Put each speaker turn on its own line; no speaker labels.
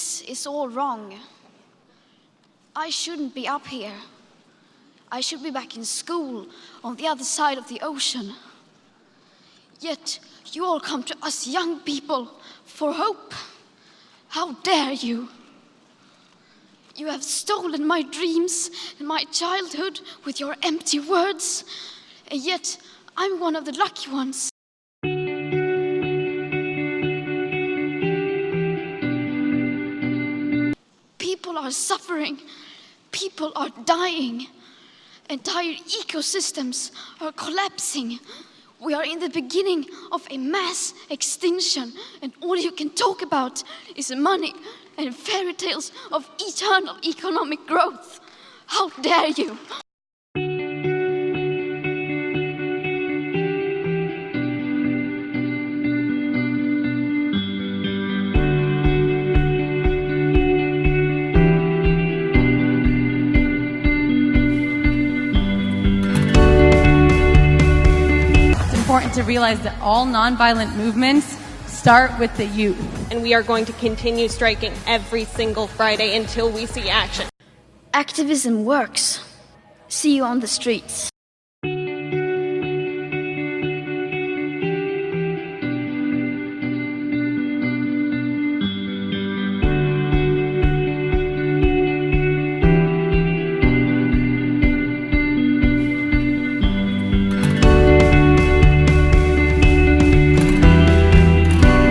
This is all wrong. I shouldn't be up here. I should be back in school on the other side of the ocean. Yet you all come to us young people for hope. How dare you? You have stolen my dreams and my childhood with your empty words, and yet I'm one of the lucky ones. People are suffering, people are dying, entire ecosystems are collapsing. We are in the beginning of a mass extinction, and all you can talk about is money and fairy tales of eternal economic growth. How dare you?
Important to realize that all nonviolent movements start with the youth.
And we are going to continue striking every single Friday until we see action.
Activism works. See you on the streets.